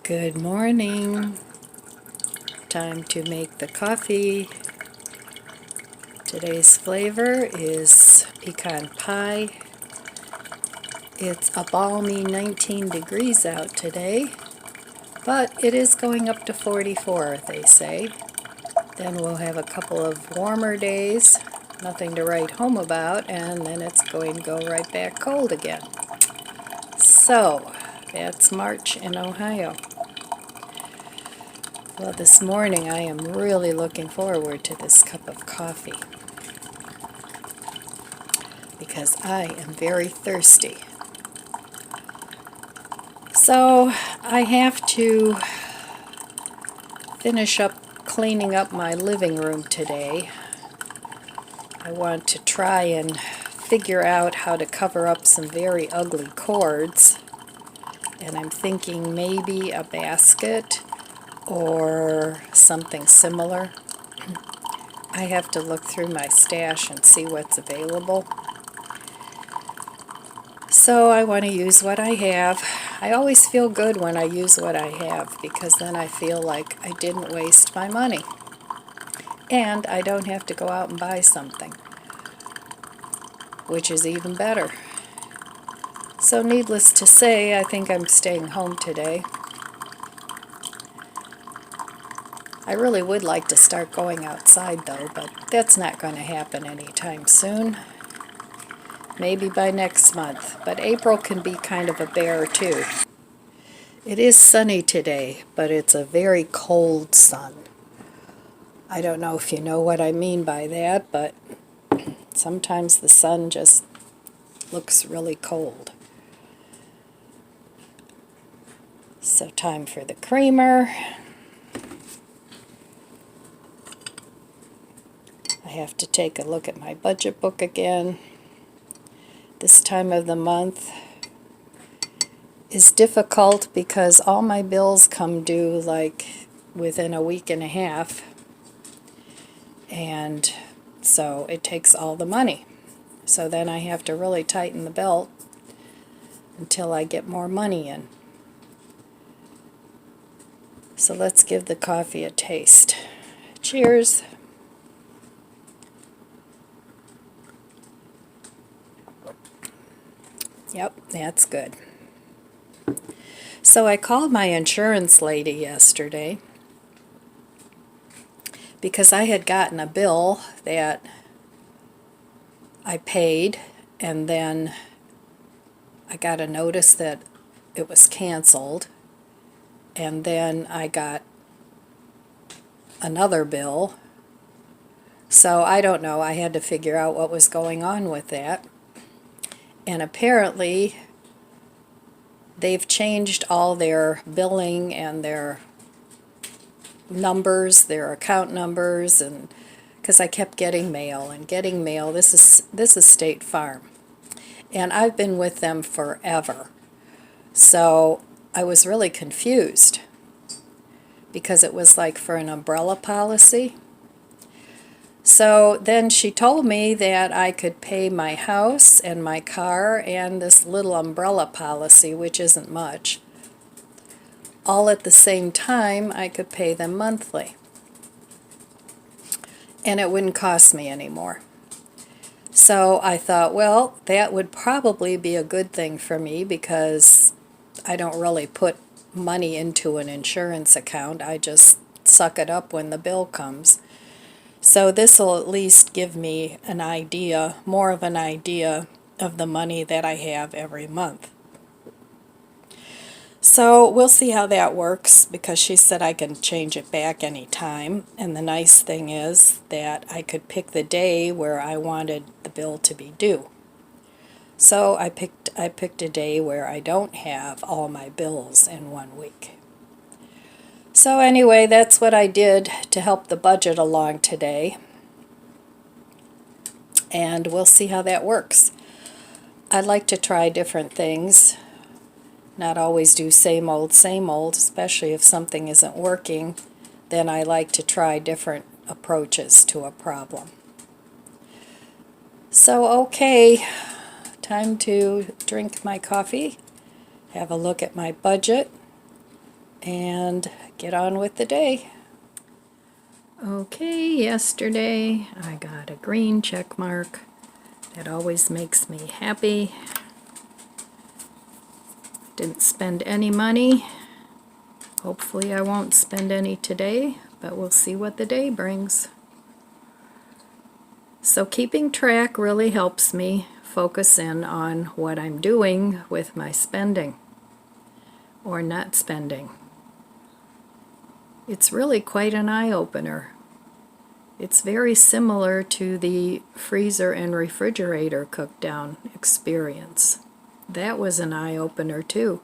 Good morning. Time to make the coffee. Today's flavor is pecan pie. It's a balmy 19 degrees out today, but it is going up to 44, they say. Then we'll have a couple of warmer days, nothing to write home about, and then it's going to go right back cold again. So, that's March in Ohio. Well, this morning I am really looking forward to this cup of coffee because I am very thirsty. So I have to finish up cleaning up my living room today. I want to try and figure out how to cover up some very ugly cords, and I'm thinking maybe a basket or something similar. I have to look through my stash and see what's available. So I want to use what I have. I always feel good when I use what I have because then I feel like I didn't waste my money. And I don't have to go out and buy something, which is even better. So needless to say, I think I'm staying home today. I really would like to start going outside though, but that's not going to happen anytime soon. Maybe by next month, but April can be kind of a bear too. It is sunny today, but it's a very cold sun. I don't know if you know what I mean by that, but sometimes the sun just looks really cold. So time for the creamer. I have to take a look at my budget book again. This time of the month is difficult because all my bills come due like within a week and a half, and so it takes all the money. So then I have to really tighten the belt until I get more money in. So let's give the coffee a taste. Cheers. Yep, that's good. So I called my insurance lady yesterday because I had gotten a bill that I paid, and then I got a notice that it was canceled, and then I got another bill. So I don't know, I had to figure out what was going on with that. And apparently they've changed all their billing and their numbers, their account numbers, and because I kept getting mail and getting mail. This is State Farm, and I've been with them forever. So I was really confused because it was like for an umbrella policy. So then she told me that I could pay my house and my car and this little umbrella policy, which isn't much, all at the same time. I could pay them monthly, and it wouldn't cost me anymore. So I thought, well, that would probably be a good thing for me because I don't really put money into an insurance account. I just suck it up when the bill comes. So this will at least give me an idea, more of an idea of the money that I have every month. So we'll see how that works because she said I can change it back anytime. And the nice thing is that I could pick the day where I wanted the bill to be due. So I picked a day where I don't have all my bills in 1 week. So anyway, that's what I did to help the budget along today. And we'll see how that works. I'd like to try different things, not always do same old, especially if something isn't working. Then I like to try different approaches to a problem. So okay, time to drink my coffee, have a look at my budget, and get on with the day. Okay, yesterday I got a green check mark. That always makes me happy. Didn't spend any money. Hopefully I won't spend any today, but we'll see what the day brings. So keeping track really helps me focus in on what I'm doing with my spending or not spending. It's really quite an eye-opener. It's very similar to the freezer and refrigerator cook-down experience. That was an eye-opener too,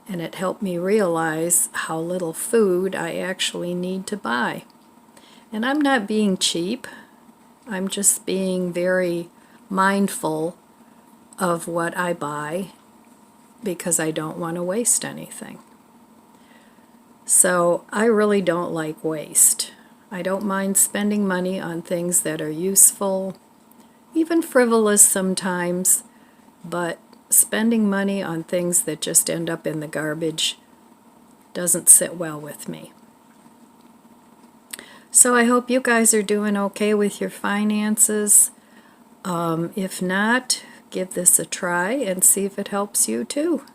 and it helped me realize how little food I actually need to buy. And I'm not being cheap, I'm just being very mindful of what I buy because I don't want to waste anything. So I really don't like waste. I don't mind spending money on things that are useful, even frivolous sometimes, but spending money on things that just end up in the garbage doesn't sit well with me. So I hope you guys are doing okay with your finances. If not, give this a try and see if it helps you too.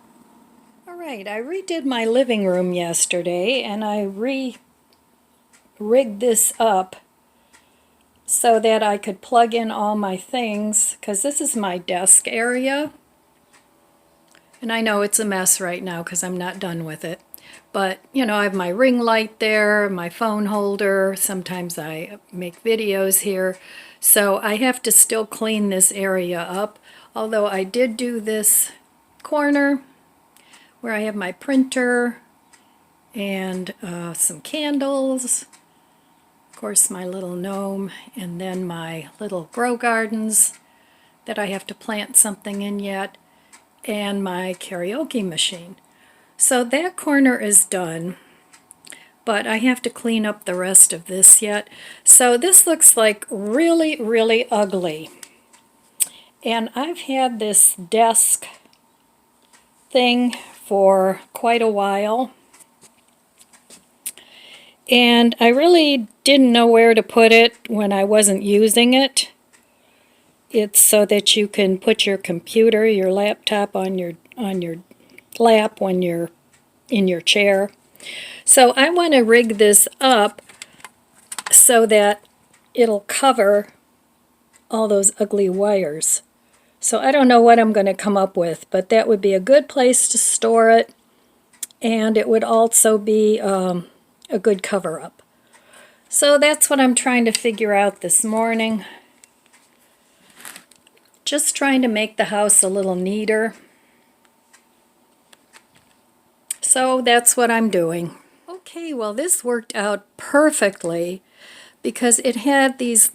Alright, I redid my living room yesterday and I rigged this up so that I could plug in all my things, because this is my desk area. And I know it's a mess right now because I'm not done with it. But, you know, I have my ring light there, my phone holder. Sometimes I make videos here. So I have to still clean this area up. Although I did do this corner where I have my printer and some candles. Of course, my little gnome, and then my little grow gardens that I have to plant something in yet, and my karaoke machine. So that corner is done, but I have to clean up the rest of this yet. So this looks like really, really ugly. And I've had this desk thing for quite a while. And I really didn't know where to put it when I wasn't using it. It's so that you can put your computer, your laptop on your lap when you're in your chair. So I want to rig this up so that it'll cover all those ugly wires. So I don't know what I'm going to come up with, but that would be a good place to store it, and it would also be a good cover-up. So that's what I'm trying to figure out this morning. Just trying to make the house a little neater. So that's what I'm doing. Okay, well this worked out perfectly because it had these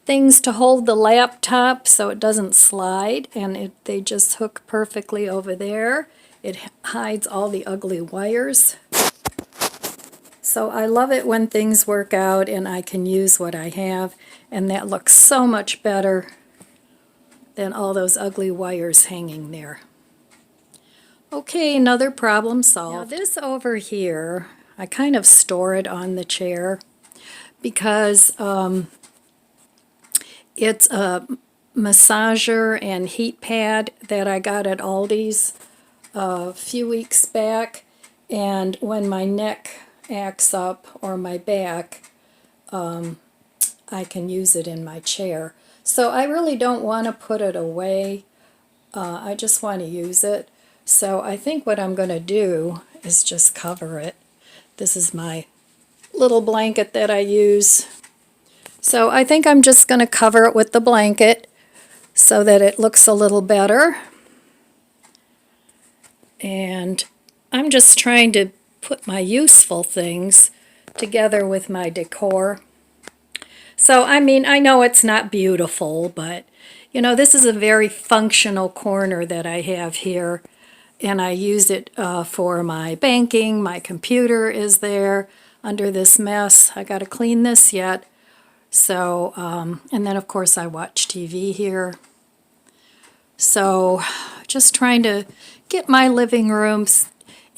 things to hold the laptop so it doesn't slide, and they just hook perfectly over there. It hides all the ugly wires. So I love it when things work out and I can use what I have, and that looks so much better than all those ugly wires hanging there. Okay, another problem solved. Now this over here, I kind of store it on the chair because it's a massager and heat pad that I got at Aldi's a few weeks back, and when my neck acts up or my back, I can use it in my chair. So I really don't want to put it away. I just want to use it. So I think what I'm going to do is just cover it. This is my little blanket that I use. So I think I'm just going to cover it with the blanket so that it looks a little better. And I'm just trying to put my useful things together with my decor. So, I mean, I know it's not beautiful, but, you know, this is a very functional corner that I have here. And I use it for my banking. My computer is there under this mess. I got to clean this yet. So, and then of course I watch TV here. So, just trying to get my living room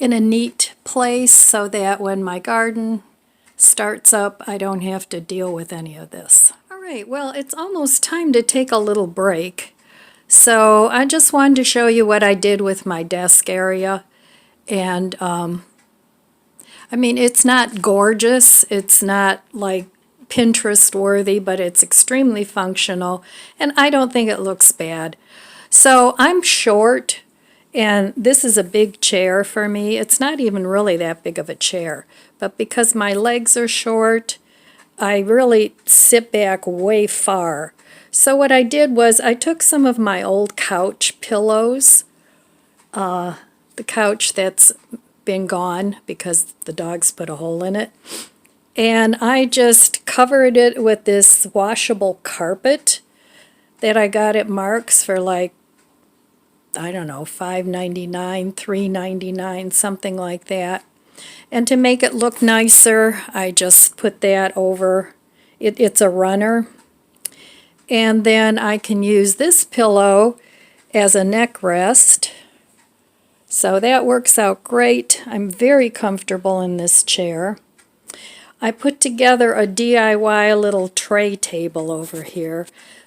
in a neat place so that when my garden starts up, I don't have to deal with any of this. All right, well, it's almost time to take a little break. So I just wanted to show you what I did with my desk area. And I mean, it's not gorgeous. It's not like Pinterest worthy, but it's extremely functional. And I don't think it looks bad. So I'm short. And this is a big chair for me. It's not even really that big of a chair. But because my legs are short, I really sit back way far. So what I did was I took some of my old couch pillows, the couch that's been gone because the dogs put a hole in it, and I just covered it with this washable carpet that I got at Mark's for like, I don't know, $5.99, $3.99, something like that. And to make it look nicer, I just put that over. It's a runner. And then I can use this pillow as a neck rest. So that works out great. I'm very comfortable in this chair. I put together a DIY little tray table over here.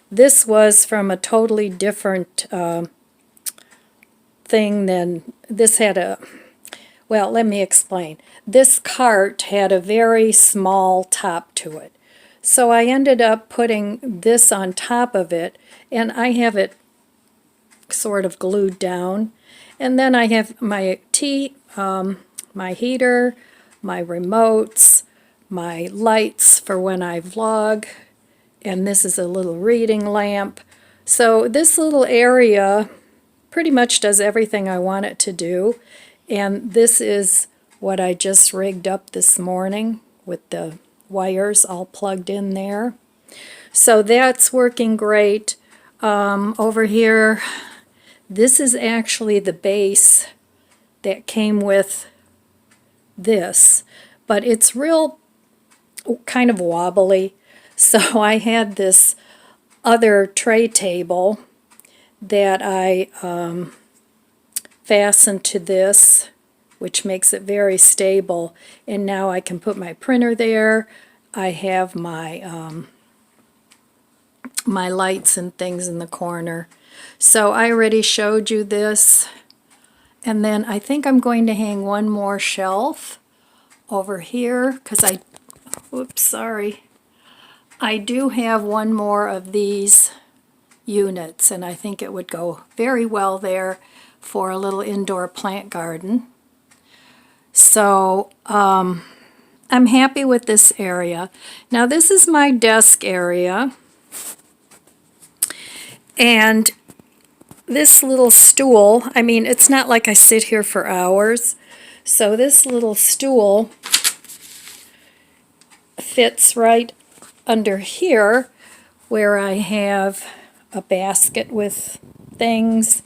This was from a totally different thing than this had a, well, let me explain. This cart had a very small top to it. So I ended up putting this on top of it, and I have it sort of glued down. And then I have my my heater, my remotes, my lights for when I vlog, and this is a little reading lamp. So this little area pretty much does everything I want it to do. And this is what I just rigged up this morning with the wires all plugged in there. So that's working great. Over here, this is actually the base that came with this, but it's real kind of wobbly. So I had this other tray table that I fastened to this, which makes it very stable. And now I can put my printer there. I have my my lights and things in the corner. So I already showed you this. And then I think I'm going to hang one more shelf over here because oops, sorry. I do have one more of these units, and I think it would go very well there for a little indoor plant garden. So I'm happy with this area. Now this is my desk area, and this little stool, I mean, it's not like I sit here for hours, so this little stool fits right under here where I have a basket with things.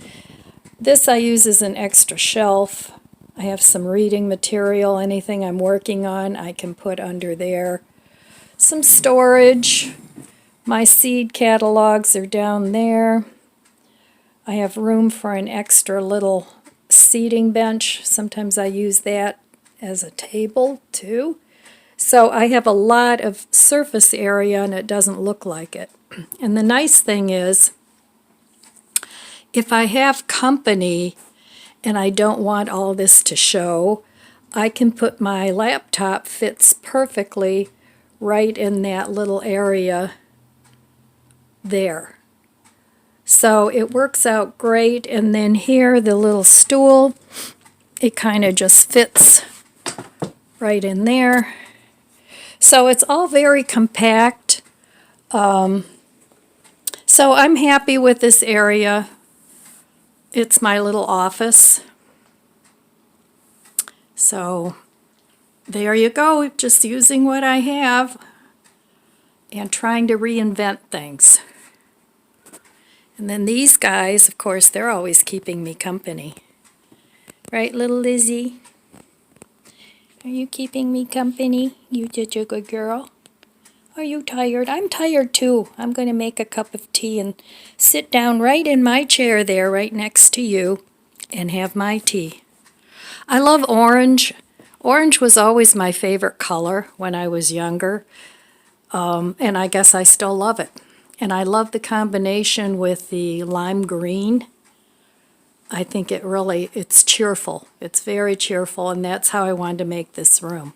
This I use as an extra shelf. I have some reading material, anything I'm working on I can put under there. Some storage. My seed catalogs are down there. I have room for an extra little seating bench. Sometimes I use that as a table too. So I have a lot of surface area and it doesn't look like it. And the nice thing is, if I have company and I don't want all this to show, I can put my laptop fits perfectly right in that little area there. So it works out great. And then here, the little stool, it kind of just fits right in there. So it's all very compact. So I'm happy with this area. It's my little office. So there you go, just using what I have and trying to reinvent things. And then these guys, of course, they're always keeping me company. Right, little Lizzie? Are you keeping me company? You did a good girl. Are you tired? I'm tired too. I'm going to make a cup of tea and sit down right in my chair there, right next to you, and have my tea. I love orange. Orange was always my favorite color when I was younger, and I guess I still love it. And I love the combination with the lime green. I think it's cheerful. It's very cheerful, and that's how I wanted to make this room.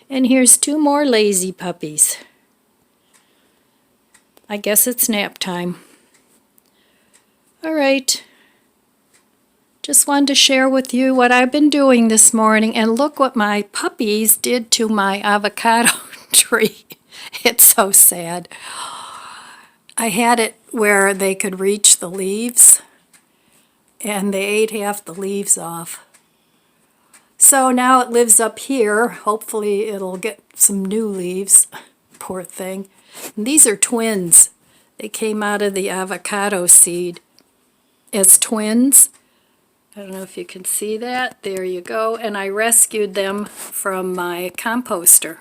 And here's two more lazy puppies. I guess it's nap time. All right. Just wanted to share with you what I've been doing this morning, and look what my puppies did to my avocado tree. It's so sad. I had it where they could reach the leaves, and they ate half the leaves off. So now it lives up here. Hopefully it'll get some new leaves. Poor thing. And these are twins. They came out of the avocado seed as twins. I don't know if you can see that. There you go. And I rescued them from my composter.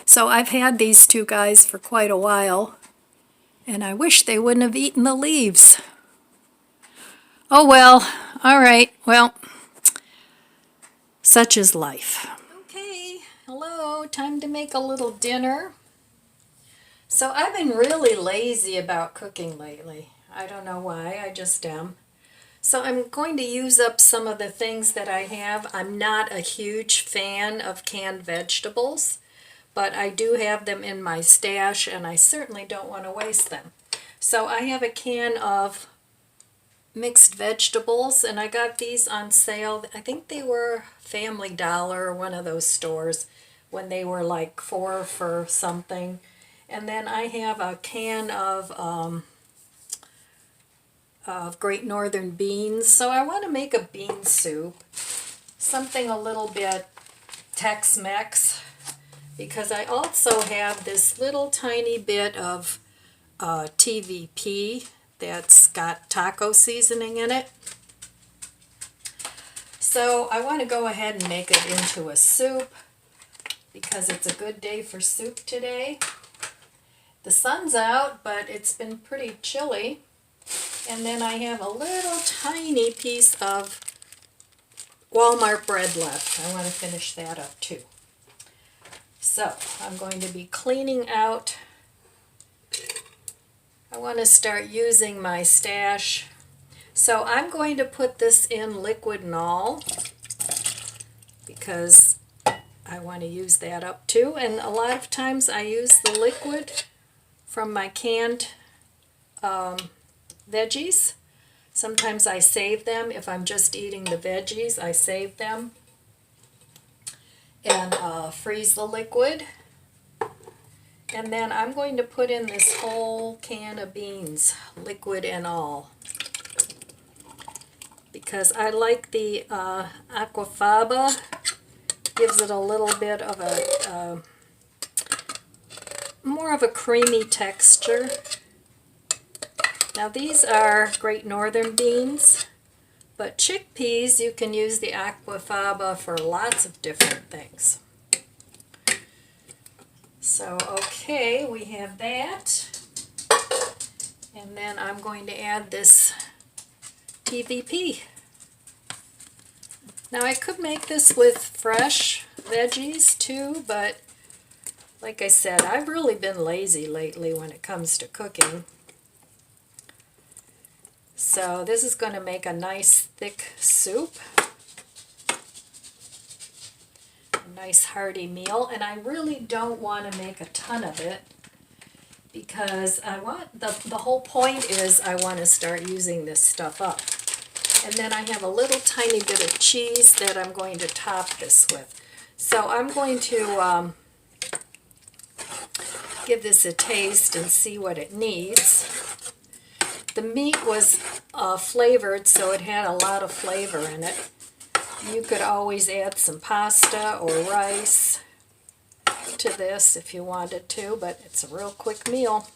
So I've had these two guys for quite a while, and I wish they wouldn't have eaten the leaves. Oh well, all right, well, such is life. Okay, hello, time to make a little dinner. So I've been really lazy about cooking lately. I don't know why, I just am. So I'm going to use up some of the things that I have. I'm not a huge fan of canned vegetables, but I do have them in my stash, and I certainly don't want to waste them. So I have a can of mixed vegetables, and I got these on sale. I think they were Family Dollar or one of those stores when they were like 4 for something. And then I have a can of Great Northern beans. So I want to make a bean soup, something a little bit Tex-Mex, because I also have this little tiny bit of TVP that's got taco seasoning in it. So I want to go ahead and make it into a soup because it's a good day for soup today. The sun's out, but it's been pretty chilly. And then I have a little tiny piece of Walmart bread left. I want to finish that up too. So I'm going to be cleaning out. I want to start using my stash. So I'm going to put this in liquid and all because I want to use that up too. And a lot of times I use the liquid from my canned veggies. Sometimes I save them. If I'm just eating the veggies, I save them and freeze the liquid. And then I'm going to put in this whole can of beans, liquid and all, because I like the aquafaba. Gives it a little bit of a more of a creamy texture. Now these are Great Northern beans, but chickpeas, you can use the aquafaba for lots of different things. So, okay, we have that. And then I'm going to add this PVP. Now I could make this with fresh veggies too, but like I said, I've really been lazy lately when it comes to cooking. So this is going to make a nice thick soup. Nice hearty meal, and I really don't want to make a ton of it because I want the whole point is I want to start using this stuff up. And then I have a little tiny bit of cheese that I'm going to top this with. So I'm going to give this a taste and see what it needs. The meat was flavored, so it had a lot of flavor in it. You could always add some pasta or rice to this if you wanted to, but it's a real quick meal.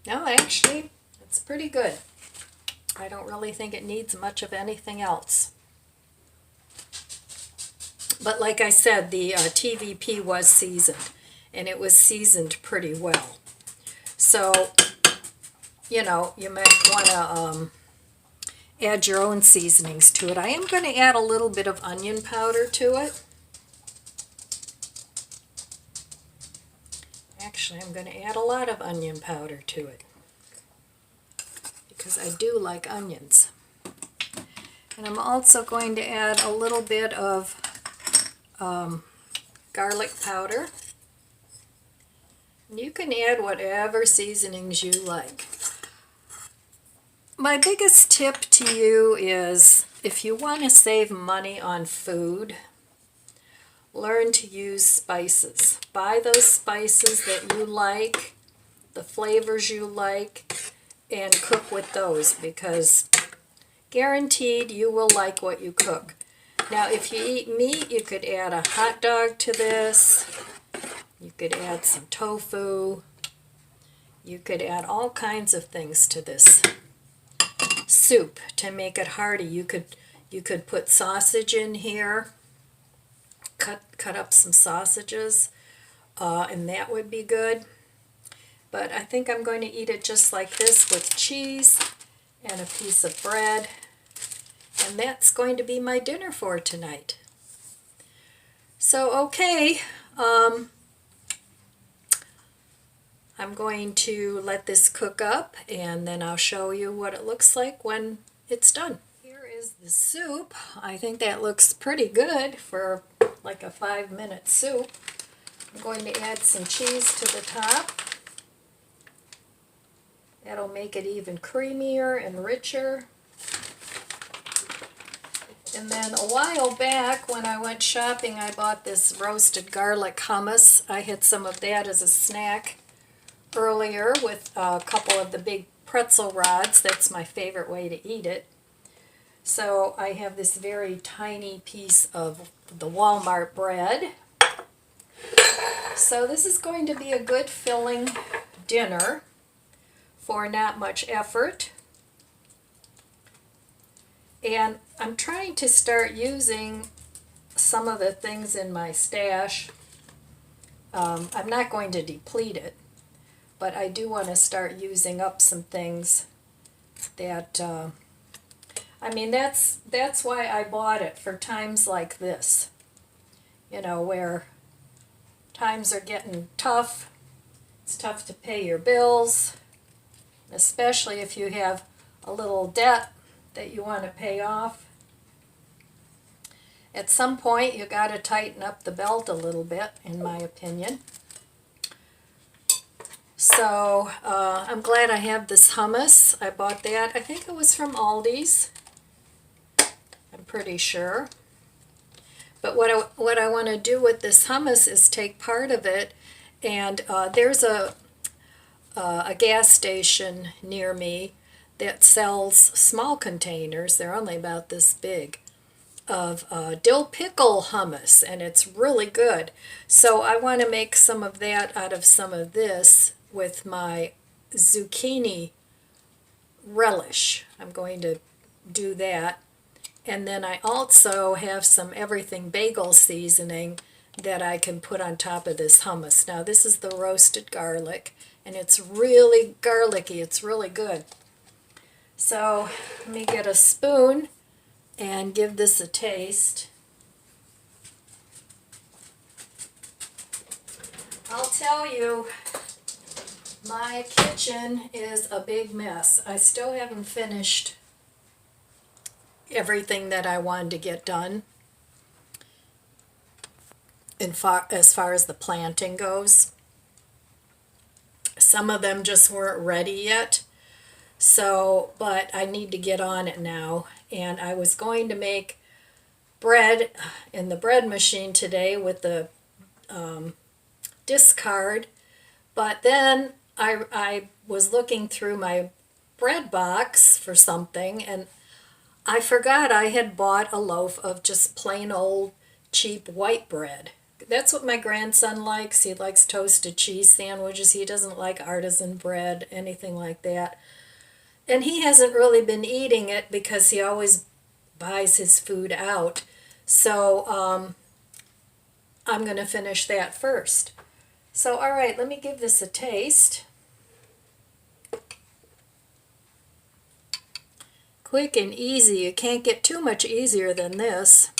No, actually, it's pretty good. I don't really think it needs much of anything else. But like I said, the TVP was seasoned, and it was seasoned pretty well. So, you know, you might want to add your own seasonings to it. I am going to add a little bit of onion powder to it. Actually, I'm going to add a lot of onion powder to it because I do like onions. And I'm also going to add a little bit of garlic powder. You can add whatever seasonings you like. My biggest tip to you is if you want to save money on food, learn to use spices. Buy those spices that you like, the flavors you like, and cook with those because guaranteed you will like what you cook. Now if you eat meat, you could add a hot dog to this. You could add some tofu. You could add all kinds of things to this soup to make it hearty. You could put sausage in here, cut up some sausages, and that would be good. But I think I'm going to eat it just like this with cheese and a piece of bread. And that's going to be my dinner for tonight. So, okay, I'm going to let this cook up and then I'll show you what it looks like when it's done. Here is the soup. I think that looks pretty good for like a 5-minute soup. I'm going to add some cheese to the top. That'll make it even creamier and richer. And then a while back when I went shopping, I bought this roasted garlic hummus. I had some of that as a snack earlier with a couple of the big pretzel rods. That's my favorite way to eat it. So I have this very tiny piece of the Walmart bread. So this is going to be a good filling dinner for not much effort. And I'm trying to start using some of the things in my stash. I'm not going to deplete it, but I do want to start using up some things that, I mean, that's why I bought it, for times like this, you know, where times are getting tough. It's tough to pay your bills, especially if you have a little debt that you want to pay off. At some point you got to tighten up the belt a little bit, in my opinion. So I'm glad I have this hummus. I bought that, I think it was from Aldi's, I'm pretty sure. But what I want to do with this hummus is take part of it, and there's a gas station near me that sells small containers, they're only about this big, of dill pickle hummus, and it's really good. So I want to make some of that out of some of this with my zucchini relish. I'm going to do that. And then I also have some everything bagel seasoning that I can put on top of this hummus. Now this is the roasted garlic, and it's really garlicky, it's really good. So let me get a spoon and give this a taste. I'll tell you, my kitchen is a big mess. I still haven't finished everything that I wanted to get done as far as the planting goes. Some of them just weren't ready yet. So, but I need to get on it now. And I was going to make bread in the bread machine today with the discard, but then I was looking through my bread box for something, and I forgot I had bought a loaf of just plain old cheap white bread. That's what my grandson likes. He likes toasted cheese sandwiches. He doesn't like artisan bread, anything like that. And he hasn't really been eating it because he always buys his food out. So I'm going to finish that first. So, all right, let me give this a taste. Quick and easy. You can't get too much easier than this.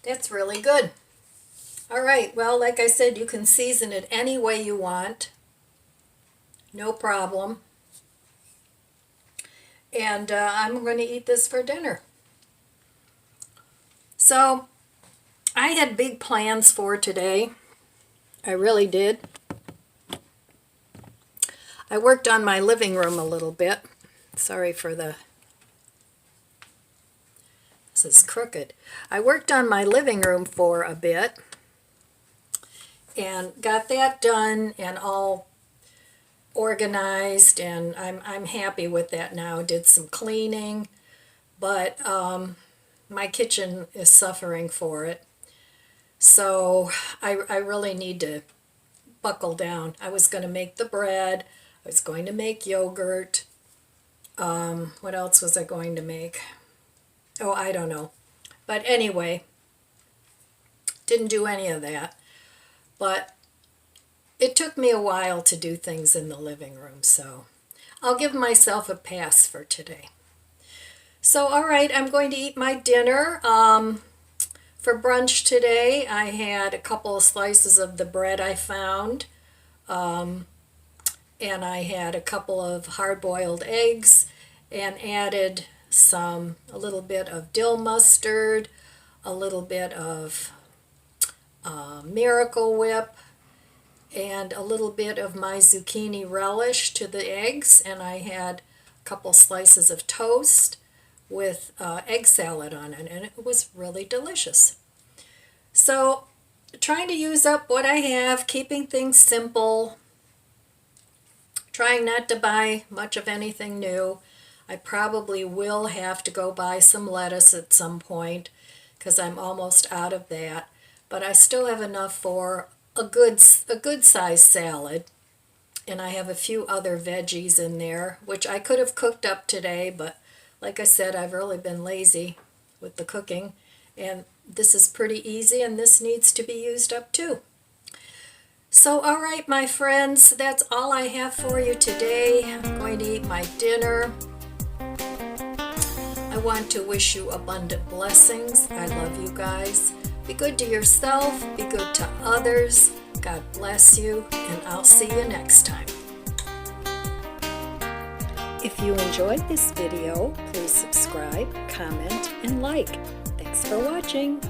That's really good. All right, well, like I said, you can season it any way you want. No problem. And I'm going to eat this for dinner. So, I had big plans for today. I really did. I worked on my living room a little bit. Sorry for the... This is crooked. I worked on my living room for a bit and got that done and all organized, and I'm happy with that now. Did some cleaning, but my kitchen is suffering for it. So I really need to buckle down. I was going to make the bread. I was going to make yogurt. What else was I going to make? Oh, I don't know. But anyway, didn't do any of that. But it took me a while to do things in the living room, so I'll give myself a pass for today. So, all right, I'm going to eat my dinner. For brunch today, I had a couple of slices of the bread I found, and I had a couple of hard-boiled eggs and added a little bit of dill mustard, a little bit of Miracle Whip, and a little bit of my zucchini relish to the eggs, and I had a couple slices of toast with egg salad on it, and it was really delicious. So, trying to use up what I have, keeping things simple, trying not to buy much of anything new. I probably will have to go buy some lettuce at some point because I'm almost out of that, but I still have enough for a good size salad, and I have a few other veggies in there which I could have cooked up today, but like I said, I've really been lazy with the cooking, and this is pretty easy, and this needs to be used up too. So, all right, my friends, that's all I have for you today. I'm going to eat my dinner. I want to wish you abundant blessings. I love you guys. Be good to yourself. Be good to others. God bless you, and I'll see you next time. If you enjoyed this video, please subscribe, comment, and like. Thanks for watching.